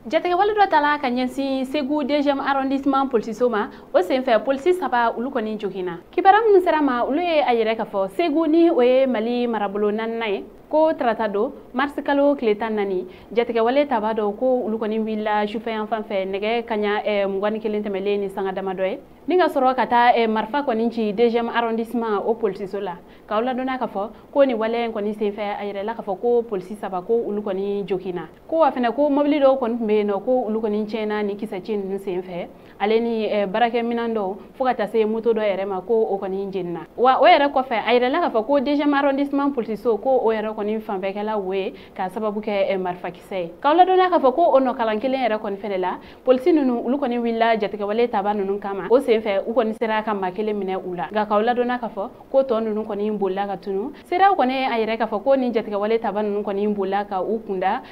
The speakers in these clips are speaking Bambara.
Jatigɛ wale dɔ tala ka ɲɛsin Segu 2e arrondissement policiso ma o senfɛ polisi 3 olu kɔni joginna. Kibara minnu sera ma olu ye a yɛrɛ ka fɔ Segu ni o ye Mali marabolo 4nan ye ko tarata don mars kalo tile 14 jatigɛ wale taba dɔ ko olu kɔni wulila sufɛ yan fan fɛ nɛgɛ kaɲa 21 tɛmɛlen ni sanga damadɔ ye ni ka sɔrɔ ka taa marifa kɔni ci 2e arrondissement o policiso la k'aw ladɔnna ka fɔ ko ni wale kɔni senfɛ a yɛrɛla ka fɔ ko polisi 3 ko olu kɔni joginna ko wa fɛnɛ ko mobili dɔw kɔni tun bɛ yen nɔ ko olu kɔni tiɲɛna ni kisɛci ninnu senfɛ ale ni barakɛminɛn dɔw fo ka taa se moto dɔ yɛrɛ ma ko o kɔni jenina wa o yɛrɛ kɔfɛ a yɛrɛla ka fɔ ko 2e arrondissement policiso ko o yɛrɛ kɔni fanbɛkɛla wo ye ka sababu kɛ marifakisɛ ye k'aw ladɔnna ka fɔ ko o nɔkalan kelen yɛrɛ kɔni fɛnɛ la polisi ninnu olu kɔni wulila jatigɛ wale taba ninnu kama o senfɛ u kɔni sera ka maa kelen minɛ u la nka k'aw ladɔnna ka fɔ ko tɔ ninnu kɔni bolila ka tunu seraw kɔni a yɛrɛ ka fɔ ko ni jatigɛ wale taba ninnu kɔni bolila ka u kunda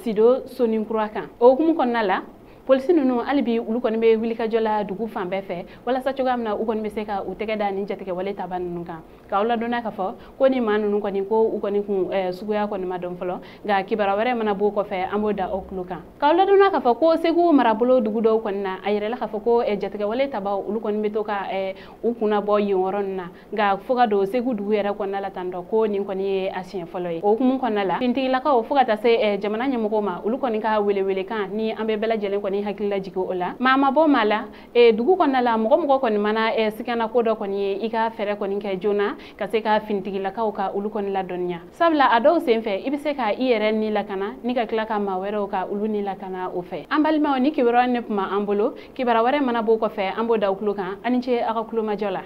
Sido Soninkura kan o hukumu kɔnɔna la polisi ninnu hali bi olu kɔni bɛ wulikajɔ la dugu fan bɛɛ fɛ walasa cogoya min na u kɔni bɛ se ka u tɛgɛ da ni jatigɛ wale taba ninnu kan k'aw ladɔnna ka fɔ ko ni maa ninnu kɔni ko u kɔni kun suguya kɔni ma dɔn fɔlɔ nka kibara wɛrɛ mana bɔ kɔfɛ an b'o da aw tulo kan k'aw ladɔnna ka fɔ ko Segu marabolo dugu dɔw kɔni na a yɛrɛla ka fɔ ko jatigɛ wale taba olu kɔni bɛ to ka u kunna bɔ yen yɔrɔ ninnu na nka fo ka don Segu dugu yɛrɛ kɔnɔna la tan tɔ ko nin kɔni ye a siɲɛ fɔlɔ ye o hukumu kɔnɔna la fintigilakaw fo ka taa se jamana ɲɛmɔgɔw ma olu kɔni ka welewelekan ni an bɛ bɛɛ lajɛlen kɔni hakili lajigin o la maa ma bɔ maa la dugu kɔnɔna la mɔgɔ kɔni mana sikana ko dɔ kɔni ye i ka fɛɛrɛ kɔni kɛ joona ka se ka finitigilakaw ka olu kɔni ladɔnniya sabula a dɔw senfɛ i bɛ se ka i yɛrɛ ni lakana ni ka tila ka maa wɛrɛw ka olu ni lakana o fɛ an balimaw ni kibaruya ne tun b'an bolo kibara wɛrɛ mana bɔ kɔfɛ an b'o da aw tulo kan ani ce aw ka kulomajɔ la